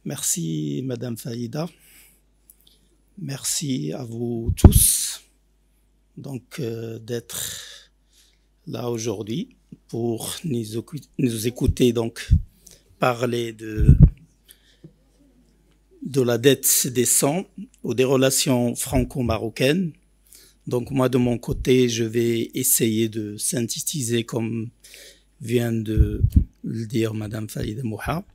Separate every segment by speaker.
Speaker 1: Merci Madame Faïda, merci à vous tous d'être là aujourd'hui pour nous écouter parler de la dette des sangs ou des relations franco-marocaines. Donc moi de mon côté, je vais essayer de synthétiser comme vient de le dire Madame Faïda Mouha.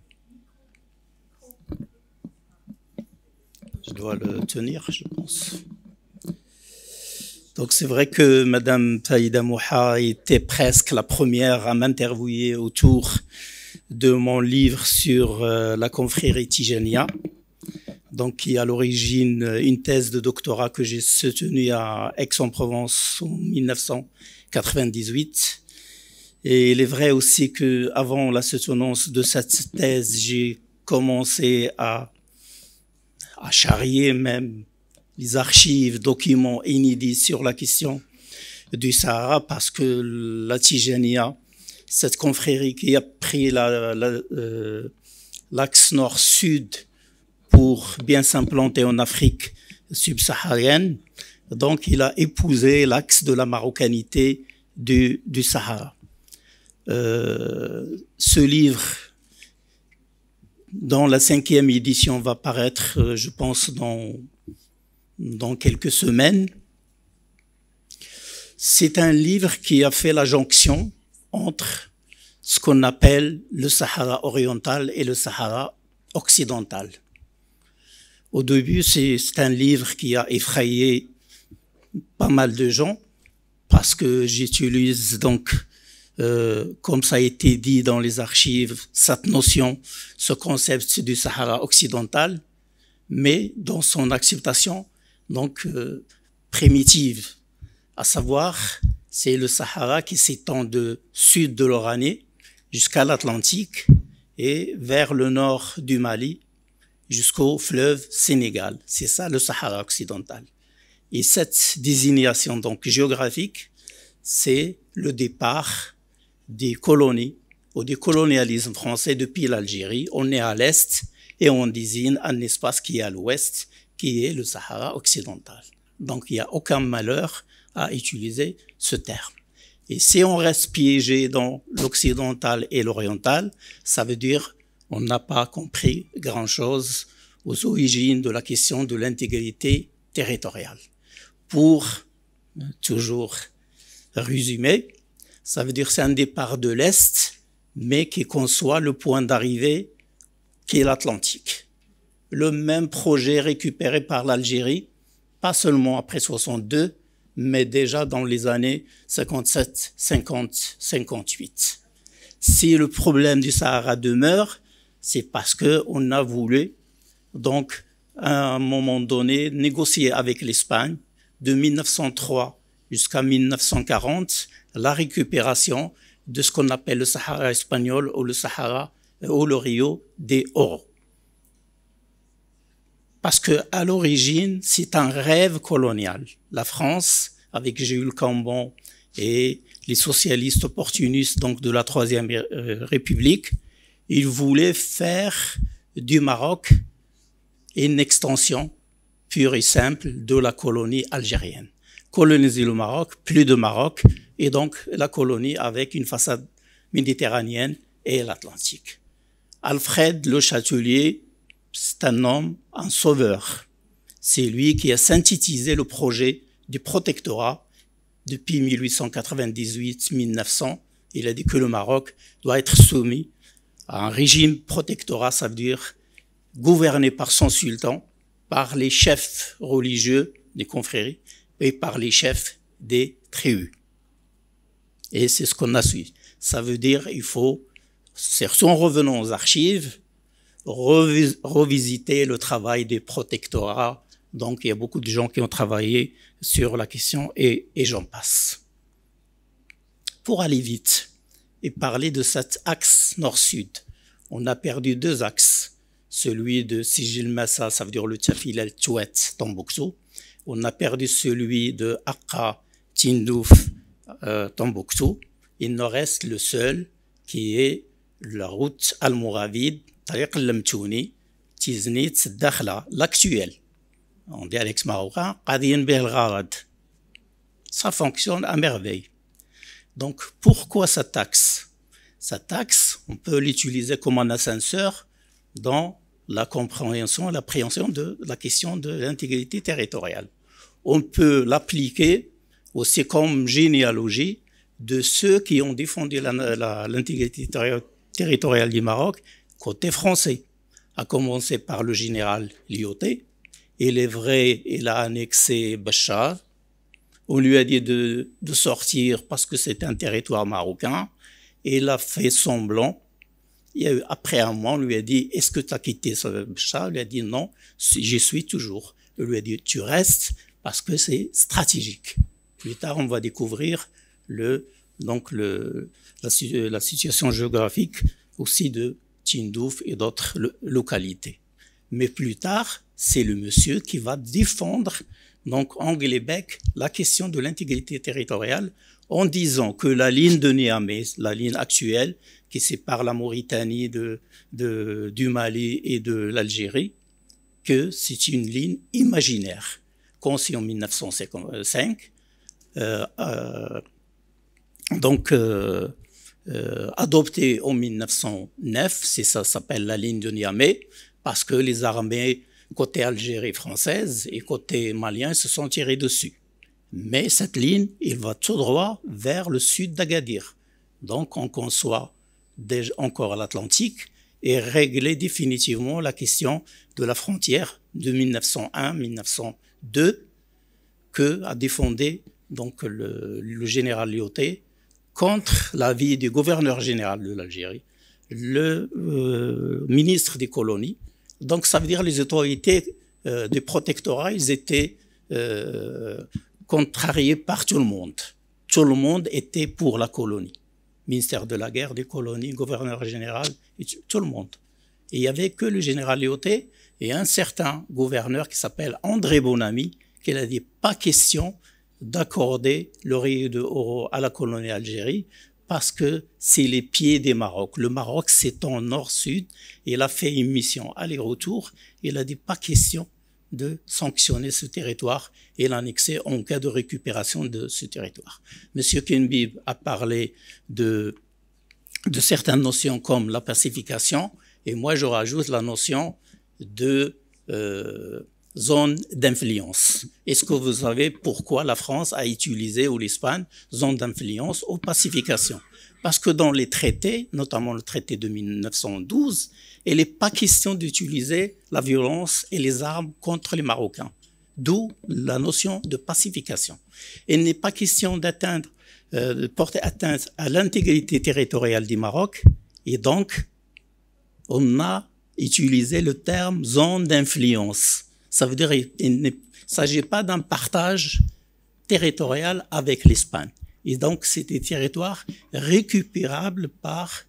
Speaker 1: Je dois le tenir, je pense. Donc c'est vrai que Madame Faïda Mouha était presque la première à m'interviewer autour de mon livre sur la confrérie Tijania, donc qui est à l'origine une thèse de doctorat que j'ai soutenue à Aix-en-Provence en 1998. Et il est vrai aussi que avant la soutenance de cette thèse, j'ai commencé à charrier même les archives, documents inédits sur la question du Sahara, parce que la Tijania, cette confrérie qui a pris l'axe nord-sud pour bien s'implanter en Afrique subsaharienne, donc il a épousé l'axe de la marocanité du Sahara. Ce livre, dont la 5e édition va paraître, je pense, dans quelques semaines. C'est un livre qui a fait la jonction entre ce qu'on appelle le Sahara oriental et le Sahara occidental. Au début, c'est un livre qui a effrayé pas mal de gens parce que j'utilise comme ça a été dit dans les archives, cette notion, ce concept du Sahara occidental, mais dans son acceptation primitive, à savoir, c'est le Sahara qui s'étend de sud de l'Oranée jusqu'à l'Atlantique et vers le nord du Mali jusqu'au fleuve Sénégal. C'est ça le Sahara occidental. Et cette désignation géographique, c'est le départ des colonies ou du colonialisme français depuis l'Algérie. On est à l'est et on désigne un espace qui est à l'ouest, qui est le Sahara occidental. Donc il n'y a aucun malheur à utiliser ce terme. Et si on reste piégé dans l'occidental et l'oriental, ça veut dire on n'a pas compris grand-chose aux origines de la question de l'intégrité territoriale. Pour toujours résumer, ça veut dire c'est un départ de l'Est, mais qui conçoit le point d'arrivée qui est l'Atlantique. Le même projet récupéré par l'Algérie, pas seulement après 62, mais déjà dans les années 57, 50, 58. Si le problème du Sahara demeure, c'est parce qu'on a voulu, à un moment donné, négocier avec l'Espagne de 1903 jusqu'à 1940, la récupération de ce qu'on appelle le Sahara espagnol ou le Sahara ou le Rio de Oro. Parce que à l'origine, c'est un rêve colonial. La France, avec Jules Cambon et les socialistes opportunistes de la Troisième République, ils voulaient faire du Maroc une extension pure et simple de la colonie algérienne. Coloniser le Maroc, plus de Maroc, et donc la colonie avec une façade méditerranéenne et l'Atlantique. Alfred Le Chatelier, c'est un homme, un sauveur. C'est lui qui a synthétisé le projet du protectorat depuis 1898-1900. Il a dit que le Maroc doit être soumis à un régime protectorat, ça veut dire gouverné par son sultan, par les chefs religieux des confréries et par les chefs des tribus. Et c'est ce qu'on a suivi. Ça veut dire il faut, en revenant aux archives, revisiter le travail des protectorats. Donc il y a beaucoup de gens qui ont travaillé sur la question et j'en passe. Pour aller vite et parler de cet axe nord-sud, on a perdu deux axes. Celui de Sijil Massa, ça veut dire le Tafil el-Touet, Tombouctou. On a perdu celui de Akka, Tindouf, Tombouctou. Il nous reste le seul qui est la route Al-Mouravid, Tariq al-Lamtouni, تيزنيت الداخلة l'actuel en dialecte marocain قاضيين به الغرض. Ça fonctionne à merveille. Donc pourquoi cette taxe? Cette taxe, on peut l'utiliser comme un ascenseur dans la compréhension, l'appréhension de la question de l'intégrité territoriale. On peut l'appliquer aussi comme généalogie de ceux qui ont défendu l'intégrité territoriale du Maroc côté français, à commencer par le général Lyautey. Il est vrai, il a annexé Béchar. On lui a dit de sortir parce que c'était un territoire marocain. Et il a fait semblant. Il y a eu, après un mois, on lui a dit, est-ce que tu as quitté Béchar? Il lui a dit non, j'y suis toujours. Il lui a dit, tu restes parce que c'est stratégique. Plus tard, on va découvrir la situation géographique aussi de Tindouf et d'autres localités. Mais plus tard, c'est le monsieur qui va défendre, donc Anglais-Bec, la question de l'intégrité territoriale en disant que la ligne de Niamey, la ligne actuelle qui sépare la Mauritanie du Mali et de l'Algérie, que c'est une ligne imaginaire, conçue en 1955, adoptée en 1909, ça s'appelle la ligne de Niamey, parce que les armées côté Algérie française et côté malien se sont tirés dessus. Mais cette ligne, il va tout droit vers le sud d'Agadir. Donc on conçoit déjà encore l'Atlantique et régler définitivement la question de la frontière de 1901-1902 que a défendu donc le général Lyautey contre l'avis du gouverneur général de l'Algérie, le ministre des colonies. Donc ça veut dire les autorités du protectorat, ils étaient contrariés par tout le monde. Tout le monde était pour la colonie. Ministère de la guerre, des colonies, gouverneur général, tout le monde. Et il n'y avait que le général Lyautey et un certain gouverneur qui s'appelle André Bonamy, qui a dit pas question d'accorder l'oreiller de Oro à la colonie Algérie parce que c'est les pieds des Maroc. Le Maroc s'étend nord-sud. Il a fait une mission aller-retour. Il a dit pas question de sanctionner ce territoire et l'annexer en cas de récupération de ce territoire. Monsieur Kenbib a parlé de certaines notions comme la pacification et moi je rajoute la notion de zone d'influence. Est-ce que vous savez pourquoi la France a utilisé, ou l'Espagne, zone d'influence ou pacification? Parce que dans les traités, notamment le traité de 1912, il n'est pas question d'utiliser la violence et les armes contre les Marocains. D'où la notion de pacification. Il n'est pas question de porter atteinte à l'intégrité territoriale du Maroc et donc on a utilisé le terme zone d'influence. Ça veut dire qu'il ne s'agit pas d'un partage territorial avec l'Espagne. Et donc, c'est des territoires récupérables par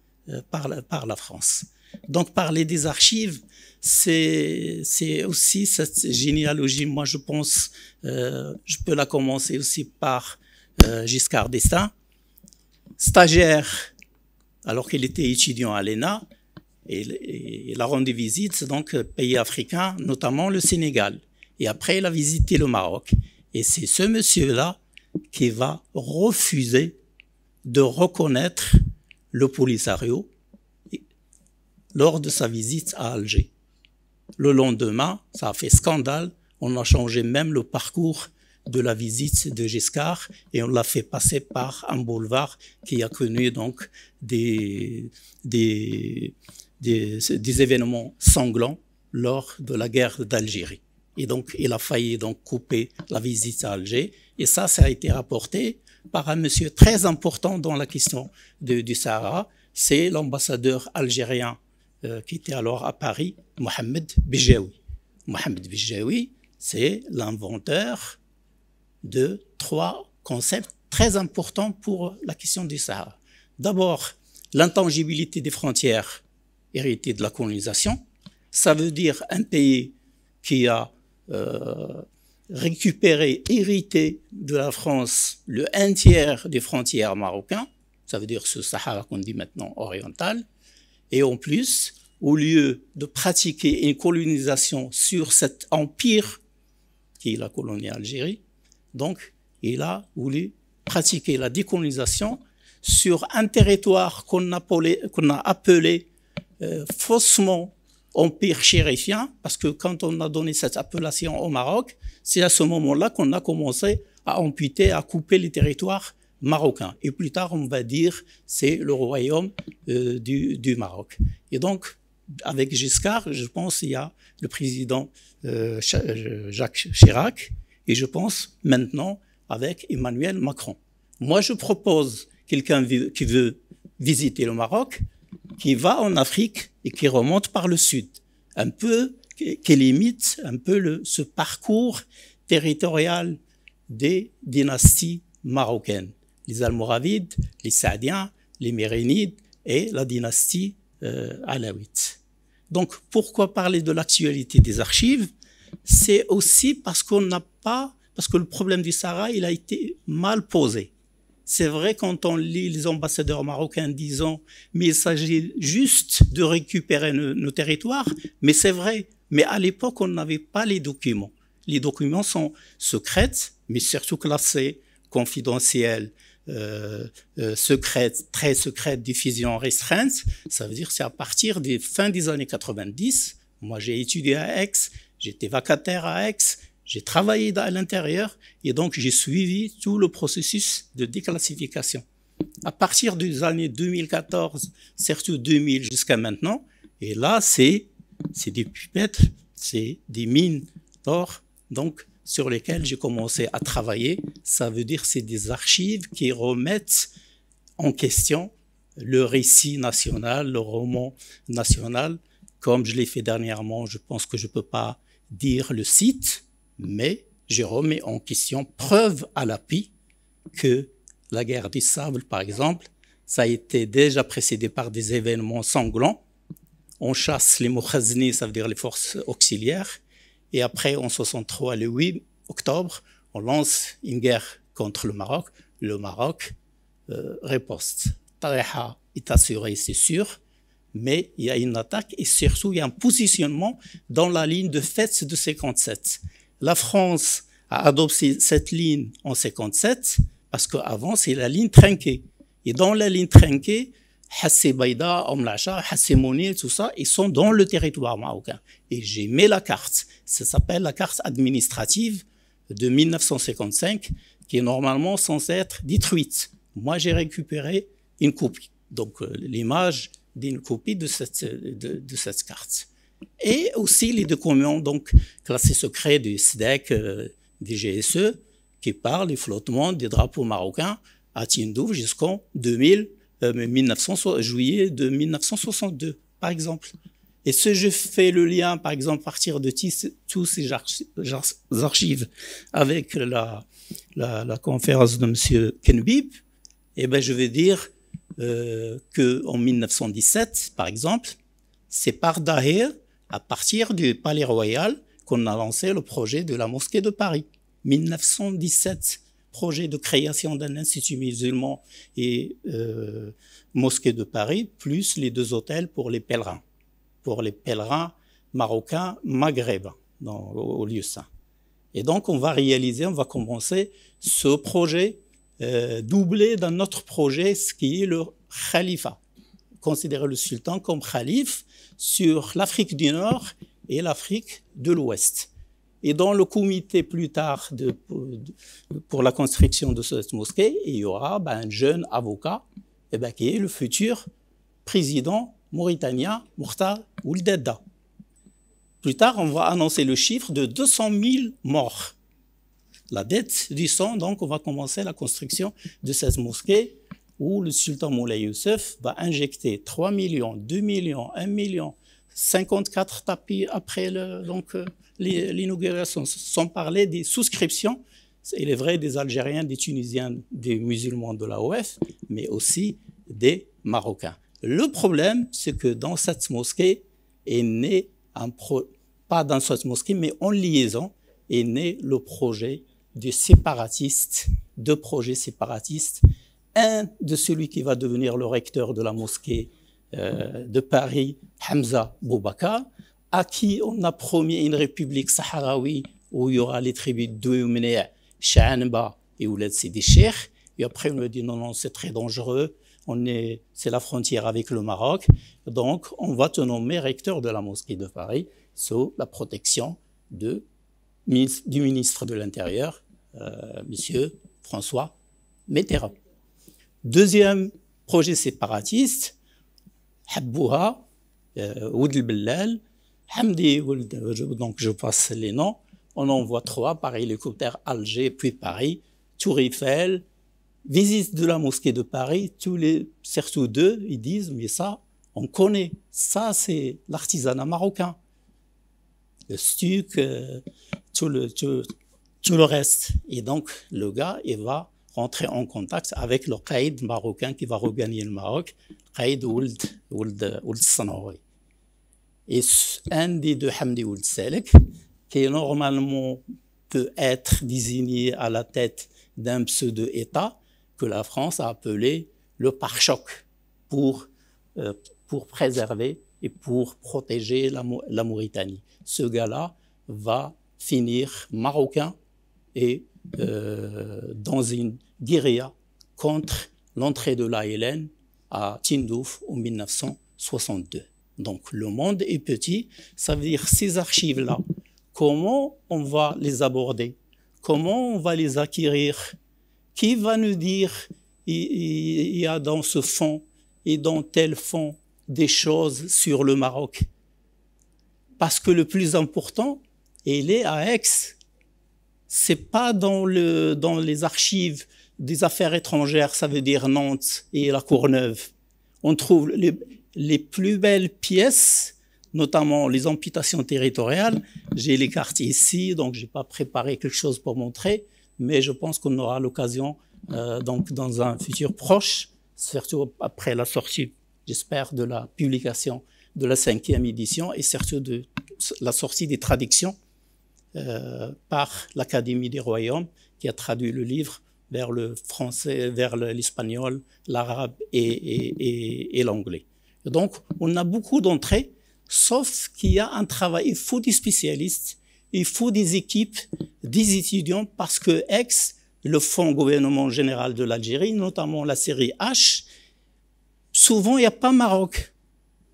Speaker 1: la France. Donc, parler des archives, c'est aussi cette généalogie. Moi, je pense, je peux la commencer aussi par Giscard d'Estaing, stagiaire, alors qu'il était étudiant à l'ENA, et il a rendu visite donc pays africains, notamment le Sénégal. Et après, il a visité le Maroc. Et c'est ce monsieur-là qui va refuser de reconnaître le Polisario lors de sa visite à Alger. Le lendemain, ça a fait scandale. On a changé même le parcours de la visite de Giscard et on l'a fait passer par un boulevard qui a connu donc des événements sanglants lors de la guerre d'Algérie. Et donc, il a failli donc couper la visite à Alger. Et ça a été rapporté par un monsieur très important dans la question du Sahara. C'est l'ambassadeur algérien qui était alors à Paris, Mohamed Bejaoui. Mohamed Bejaoui, c'est l'inventeur de 3 concepts très importants pour la question du Sahara. D'abord, l'intangibilité des frontières héritées de la colonisation. Ça veut dire un pays qui a récupéré, hérité de la France le 1/3 des frontières marocaines, ça veut dire ce Sahara qu'on dit maintenant oriental, et en plus au lieu de pratiquer une colonisation sur cet empire qui est la colonie Algérie, donc il a voulu pratiquer la décolonisation sur un territoire qu'on a appelé faussement empire chérifien, parce que quand on a donné cette appellation au Maroc, c'est à ce moment-là qu'on a commencé à amputer, à couper les territoires marocains. Et plus tard, on va dire, c'est le royaume du Maroc. Et donc, avec Giscard, je pense, il y a le président Jacques Chirac, et je pense maintenant avec Emmanuel Macron. Moi, je propose quelqu'un qui veut visiter le Maroc, qui va en Afrique et qui remonte par le sud, un peu, qui limite un peu ce parcours territorial des dynasties marocaines, les Almoravides, les Saadiens, les Mérinides et la dynastie alawite. Donc, pourquoi parler de l'actualité des archives? C'est aussi parce parce que le problème du Sahara, il a été mal posé. C'est vrai quand on lit les ambassadeurs marocains disant « mais il s'agit juste de récupérer nos territoires », mais c'est vrai. Mais à l'époque, on n'avait pas les documents. Les documents sont secrets, mais surtout classés, confidentiels, secrètes, très secrètes, diffusion restreinte. Ça veut dire que c'est à partir des fins des années 90. Moi, j'ai étudié à Aix, j'étais vacataire à Aix, j'ai travaillé à l'intérieur et donc j'ai suivi tout le processus de déclassification. À partir des années 2014, surtout 2000 jusqu'à maintenant, et là, c'est des pupettes, c'est des mines d'or, donc sur lesquelles j'ai commencé à travailler. Ça veut dire que c'est des archives qui remettent en question le récit national, le roman national. Comme je l'ai fait dernièrement, je pense que je ne peux pas dire le site, mais je remets en question, preuve à l'appui, que la guerre du sable, par exemple, ça a été déjà précédé par des événements sanglants. On chasse les Mokhazni, ça veut dire les forces auxiliaires, et après, en 63, le 8 octobre, on lance une guerre contre le Maroc. Le Maroc riposte. Tariha est assuré, c'est sûr, mais il y a une attaque et surtout, il y a un positionnement dans la ligne de Fès de 57. La France a adopté cette ligne en 57 parce qu'avant, c'est la ligne trinquée. Et dans la ligne trinquée, Hassé Baïda, Omlacha, Hassé Mounir, tout ça, ils sont dans le territoire marocain. Et j'ai mis la carte. Ça s'appelle la carte administrative de 1955, qui est normalement censée être détruite. Moi, j'ai récupéré une copie. Donc, l'image d'une copie de cette carte. Et aussi les documents donc classés secrets du SDEC, des GSE, qui parlent du flottement des drapeaux marocains à Tindouf jusqu'en juillet de 1962, par exemple. Et si je fais le lien, par exemple, à partir de tous ces archives avec la conférence de M. Kenbib, eh ben, je vais dire qu'en 1917, par exemple, c'est par Daher, à partir du Palais Royal, qu'on a lancé le projet de la mosquée de Paris. 1917, projet de création d'un institut musulman et mosquée de Paris, plus les 2 hôtels pour les pèlerins marocains maghrébins au lieu saint. Et donc, on va commencer ce projet doublé d'un autre projet, ce qui est le khalifa. Considérer le sultan comme khalife sur l'Afrique du Nord et l'Afrique de l'Ouest. Et dans le comité plus tard pour la construction de cette mosquée, il y aura un jeune avocat qui est le futur président mauritanien, Mokhtar Ould Daddah. Plus tard, on va annoncer le chiffre de 200 000 morts. La dette du sang, donc on va commencer la construction de cette mosquée où le sultan Moulay Youssef va injecter 3 millions, 2 millions, 1 million, 54 tapis après l'inauguration, sans parler des souscriptions, il est vrai, des Algériens, des Tunisiens, des musulmans de l'AOF, mais aussi des Marocains. Le problème, c'est que dans cette mosquée est né pas dans cette mosquée, mais en liaison, est né le projet des séparatistes, 2 projets séparatistes. Un de celui qui va devenir le recteur de la mosquée de Paris, Hamza Boubacar, à qui on a promis une république sahraoui où il y aura les tribus d'Ouyoumene, Chaanba et Ouled Sidi Cheikh. Et après, on me dit non, c'est très dangereux, c'est la frontière avec le Maroc. Donc, on va te nommer recteur de la mosquée de Paris sous la protection du ministre de l'Intérieur, monsieur François Mitterrand. Deuxième projet séparatiste, Habouha, Oud el-Bellal, Hamdi, donc je passe les noms. On envoie 3 par hélicoptère Alger, puis Paris, Tour Eiffel, visite de la mosquée de Paris, surtout 2, ils disent, mais ça, on connaît, ça c'est l'artisanat marocain. Le stuc, tout le reste. Et donc, le gars, il va rentrer en contact avec le Qaïd marocain qui va regagner le Maroc, Qaïd Ould Sanaoui. Et un des deux, Hamdi Ould Salek, qui normalement peut être désigné à la tête d'un pseudo-État que la France a appelé le pare-choc pour préserver et pour protéger la Mauritanie. Ce gars-là va finir marocain et dans une guérilla contre l'entrée de l'ALN à Tindouf en 1962. Donc le monde est petit, ça veut dire ces archives-là, comment on va les aborder? Comment on va les acquérir? Qui va nous dire il y a dans ce fond et dans tel fond des choses sur le Maroc? Parce que le plus important, il est à Aix. C'est pas dans les archives des affaires étrangères, ça veut dire Nantes et la Courneuve. On trouve les plus belles pièces, notamment les amputations territoriales. J'ai les cartes ici, donc j'ai pas préparé quelque chose pour montrer, mais je pense qu'on aura l'occasion, donc dans un futur proche, surtout après la sortie, j'espère, de la publication de la 5e édition et surtout de la sortie des traductions par l'Académie des Royaumes qui a traduit le livre vers le français, vers l'espagnol, l'arabe et l'anglais. Donc, on a beaucoup d'entrées, sauf qu'il y a un travail, il faut des spécialistes, il faut des équipes, des étudiants, parce que le Fonds gouvernement général de l'Algérie, notamment la série H, souvent il n'y a pas Maroc.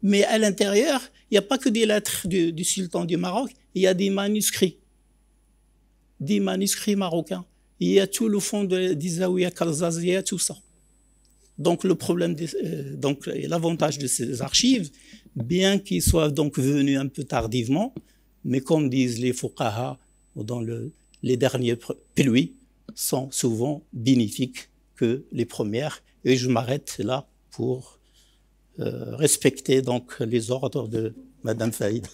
Speaker 1: Mais à l'intérieur, il n'y a pas que des lettres du sultan du Maroc, il y a des manuscrits marocains. Il y a tout le fond d'Izaouia, Kalzazia, tout ça. Donc le problème, donc l'avantage de ces archives, bien qu'ils soient donc venus un peu tardivement, mais comme disent les fuqaha dans les derniers pluies, sont souvent bénéfiques que les premières. Et je m'arrête là pour respecter donc les ordres de Madame Faïd.